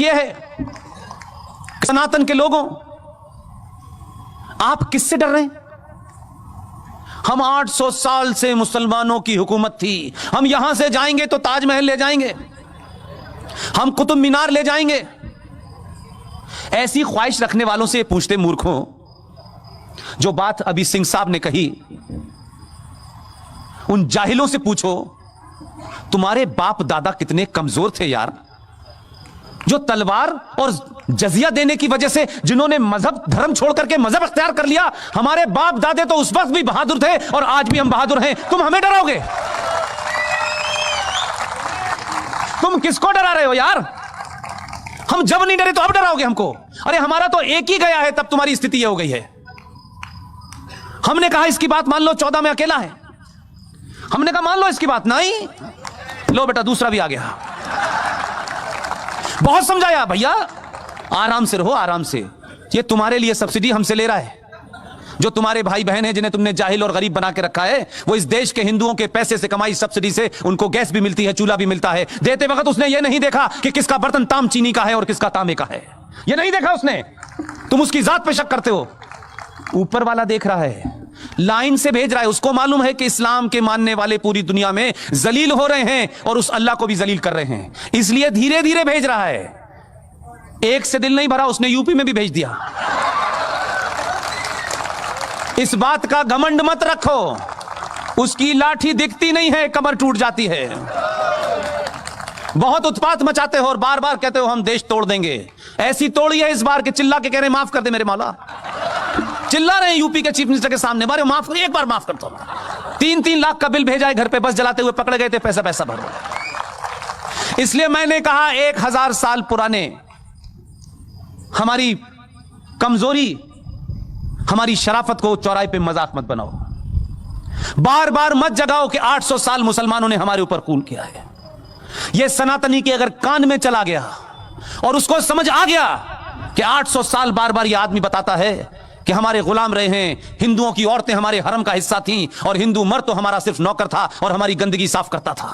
यह है, सनातन के लोगों, आप किससे डर रहे हैं? हम 800 साल से मुसलमानों की हुकूमत थी। हम यहां से जाएंगे तो ताजमहल ले जाएंगे, हम कुतुब मीनार ले जाएंगे। ऐसी ख्वाहिश रखने वालों से पूछते मूर्खों, जो बात अभी सिंह साहब ने कही, उन जाहिलों से पूछो तुम्हारे बाप दादा कितने कमजोर थे यार, जो तलवार और जजिया देने की वजह से जिन्होंने मजहब धर्म छोड़ करके मजहब अख्तियार कर लिया। हमारे बाप दादे तो उस वक्त भी बहादुर थे और आज भी हम बहादुर हैं। तुम हमें डराओगे? तुम किसको डरा रहे हो यार? हम जब नहीं डरे तो अब डराओगे हमको? अरे हमारा तो एक ही गया है, तब तुम्हारी स्थिति ये हो गई है। हमने कहा इसकी बात मान लो, 14 में अकेला है। हमने कहा मान लो इसकी बात, नहीं, लो बेटा दूसरा भी आ गया। बहुत समझाया, भैया आराम से रहो, आराम से। ये तुम्हारे लिए सब्सिडी हमसे ले रहा है। जो तुम्हारे भाई बहन हैं जिन्हें तुमने जाहिल और गरीब बना के रखा है, वो इस देश के हिंदुओं के पैसे से कमाई सब्सिडी से उनको गैस भी मिलती है, चूल्हा भी मिलता है। देते वक्त उसने ये नहीं देखा कि किसका बर्तन ताम चीनी का है और किसका तांबे का है, ये नहीं देखा उसने। तुम उसकी जात पे शक करते हो। ऊपर वाला देख रहा है, लाइन से भेज रहा है। उसको मालूम है कि इस्लाम के मानने वाले पूरी दुनिया में जलील हो रहे हैं और उस अल्लाह को भी जलील कर रहे हैं, इसलिए धीरे धीरे भेज रहा है। एक से दिल नहीं भरा, उसने यूपी में भी भेज दिया। इस बात का घमंड मत रखो, उसकी लाठी दिखती नहीं है, कमर टूट जाती है। बहुत उत्पात मचाते हो और बार बार कहते हो हम देश तोड़ देंगे। ऐसी तोड़ी है इस बार के चिल्ला के कह रहे माफ कर दे मेरे मौला। चिल्ला रहे हैं यूपी के चीफ मिनिस्टर के सामने, मारे माफ कर, एक बार माफ कर दो। 3-3 लाख का बिल भेजा है, घर पे बस जलाते हुए पकड़े गए थे, पैसा पैसा भरो। इसलिए मैंने कहा 1000 साल पुराने हमारी कमजोरी, हमारी शराफत को चौराहे पे मजाक मत बनाओ। बार बार मत जगाओ कि 800 साल मुसलमानों ने हमारे ऊपर खून किया है। यह सनातनी के अगर कान में चला गया और उसको समझ आ गया कि 800 साल बार बार यह आदमी बताता है कि हमारे गुलाम रहे हैं, हिंदुओं की औरतें हमारे हरम का हिस्सा थीं और हिंदू मर्द तो हमारा सिर्फ नौकर था और हमारी गंदगी साफ करता था,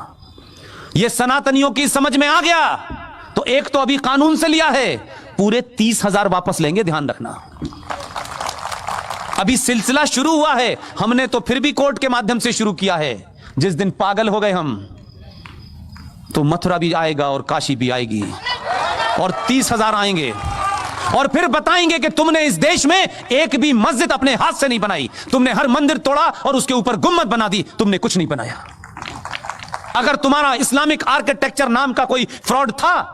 यह सनातनियों की समझ में आ गया तो एक तो अभी कानून से लिया है, पूरे 30,000 वापस लेंगे, ध्यान रखना। अभी सिलसिला शुरू हुआ है, हमने तो फिर भी कोर्ट के माध्यम से शुरू किया है। जिस दिन पागल हो गए हम तो मथुरा भी आएगा और काशी भी आएगी और 30,000 आएंगे और फिर बताएंगे कि तुमने इस देश में एक भी मस्जिद अपने हाथ से नहीं बनाई, तुमने हर मंदिर तोड़ा और उसके ऊपर गुम्मद बना दी, तुमने कुछ नहीं बनाया। अगर तुम्हारा इस्लामिक आर्किटेक्चर नाम का कोई फ्रॉड था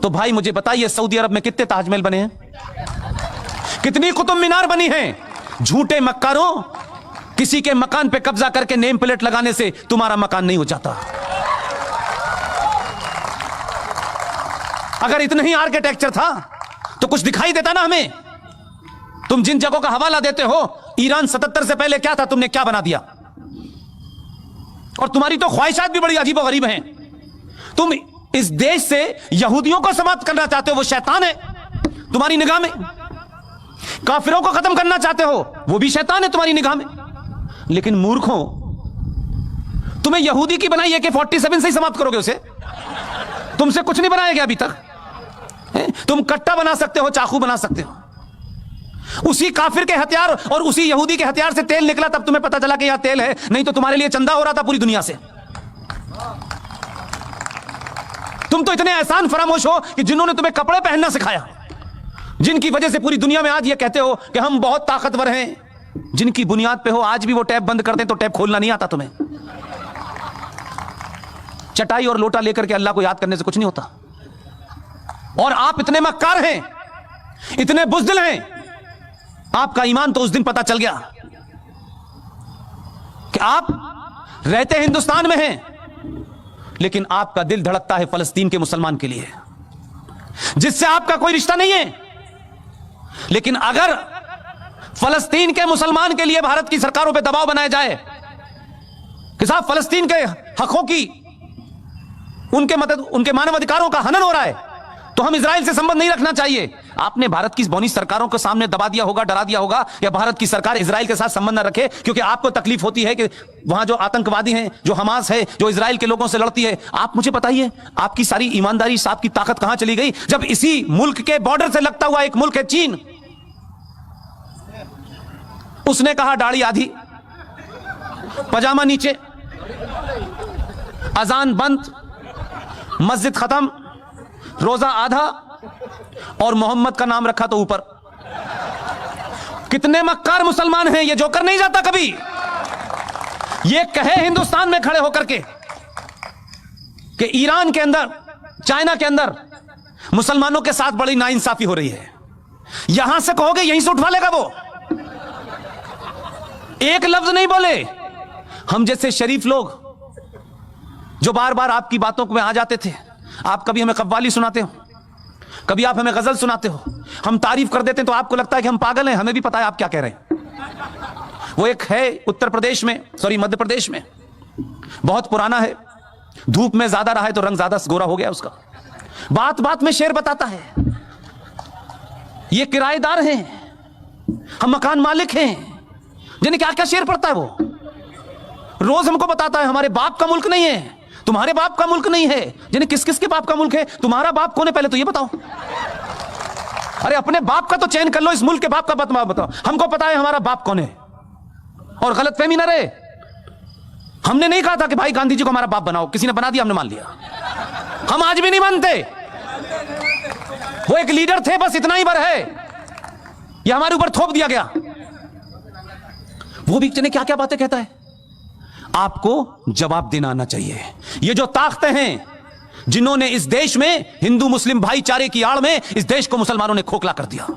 तो भाई मुझे बताइए सऊदी अरब में कितने ताजमहल बने हैं, कितनी कुतुब मीनार बनी हैं? झूठे मक्कारों, किसी के मकान पे कब्जा करके नेम प्लेट लगाने से तुम्हारा मकान नहीं हो जाता। अगर इतना ही आर्किटेक्चर था तो कुछ दिखाई देता ना हमें। तुम जिन जगहों का हवाला देते हो, ईरान 77 से पहले क्या था, तुमने क्या बना दिया? और तुम्हारी तो ख्वाहिशात भी बड़ी अजीब और गरीब हैं। तुम इस देश से यहूदियों को समाप्त करना चाहते हो, वो शैतान है तुम्हारी निगाह में। काफिरों को खत्म करना चाहते हो, वो भी शैतान है तुम्हारी निगाह में। लेकिन मूर्खों, तुम्हें यहूदी की बनाई AK-47 से ही समाप्त करोगे उसे? तुमसे कुछ नहीं बनाया गया अभी तक। तुम कट्टा बना सकते हो, चाकू बना सकते हो। उसी काफिर के हथियार और उसी यहूदी के हथियार से तेल निकला, तब तुम्हें पता चला कि यह तेल है, नहीं तो तुम्हारे लिए चंदा हो रहा था पूरी दुनिया से। तुम तो इतने एहसान फरामोश हो कि जिन्होंने तुम्हें कपड़े पहनना सिखाया, जिनकी वजह से पूरी दुनिया में आज ये कहते हो कि हम बहुत ताकतवर हैं, जिनकी बुनियाद पे हो आज भी वो टैप बंद करते तो टैप खोलना नहीं आता तुम्हें। चटाई और लोटा लेकर के अल्लाह को याद करने से कुछ नहीं होता। और आप इतने मक्कार हैं, इतने बुज़दिल हैं, आपका ईमान तो उस दिन पता चल गया कि आप रहते हिंदुस्तान में हैं, लेकिन आपका दिल धड़कता है फलस्तीन के मुसलमान के लिए, जिससे आपका कोई रिश्ता नहीं है। लेकिन अगर फलस्तीन के मुसलमान के लिए भारत की सरकारों पे दबाव बनाया जाए कि साहब फलस्तीन के हकों की, उनके मानव अधिकारों का हनन हो रहा है, तो हम इजराइल से संबंध नहीं रखना चाहिए। आपने भारत की बौनी सरकारों को सामने दबा दिया होगा, डरा दिया होगा, या भारत की सरकार इजराइल के साथ संबंध न रखे क्योंकि आपको तकलीफ होती है कि वहां जो आतंकवादी हैं, जो हमास है, जो इजराइल के लोगों से लड़ती है। आप मुझे बताइए, आपकी सारी ईमानदारी, आपकी ताकत कहां चली गई जब इसी मुल्क के बॉर्डर से लगता हुआ एक मुल्क है चीन, उसने कहा दाढ़ी आधी, पजामा नीचे, अजान बंद, मस्जिद खत्म, रोजा आधा, और मोहम्मद का नाम रखा तो ऊपर। कितने मक्कार मुसलमान हैं, ये जोकर नहीं जाता कभी। ये कहे हिंदुस्तान में खड़े होकर के कि ईरान के अंदर, चाइना के अंदर मुसलमानों के साथ बड़ी नाइंसाफी हो रही है, यहां से कहोगे यहीं से उठवा लेगा वो। एक लफ्ज नहीं बोले। हम जैसे शरीफ लोग जो बार बार आपकी बातों में आ जाते थे, आप कभी हमें कव्वाली सुनाते हो, कभी आप हमें गजल सुनाते हो, हम तारीफ कर देते हैं तो आपको लगता है कि हम पागल हैं। हमें भी पता है आप क्या कह रहे हैं। वो एक है उत्तर प्रदेश में, सॉरी मध्य प्रदेश में, बहुत पुराना है, धूप में ज्यादा रहा है तो रंग ज्यादा गोरा हो गया उसका। बात बात में शेर बताता है, ये किराएदार हैं, हम मकान मालिक हैं, यानी क्या क्या शेर पड़ता है वो। रोज हमको बताता है हमारे बाप का मुल्क नहीं है, तुम्हारे बाप का मुल्क नहीं है। यानी किस किस के बाप का मुल्क है? तुम्हारा बाप कौन है पहले तो ये बताओ। अरे अपने बाप का तो चयन कर लो, इस मुल्क के बाप का बताओ। हमको पता है हमारा बाप कौन है, और गलतफहमी ना रहे। हमने नहीं कहा था कि भाई गांधी जी को हमारा बाप बनाओ, किसी ने बना दिया, हमने मान लिया। हम आज भी नहीं मानते। वो एक लीडर थे, बस इतना ही बर है, ये हमारे ऊपर थोप दिया गया। वो भी क्या क्या बातें कहता है। आपको जवाब देना आना चाहिए। ये जो ताकतें हैं जिन्होंने इस देश में हिंदू मुस्लिम भाईचारे की आड़ में इस देश को मुसलमानों ने खोखला कर दिया,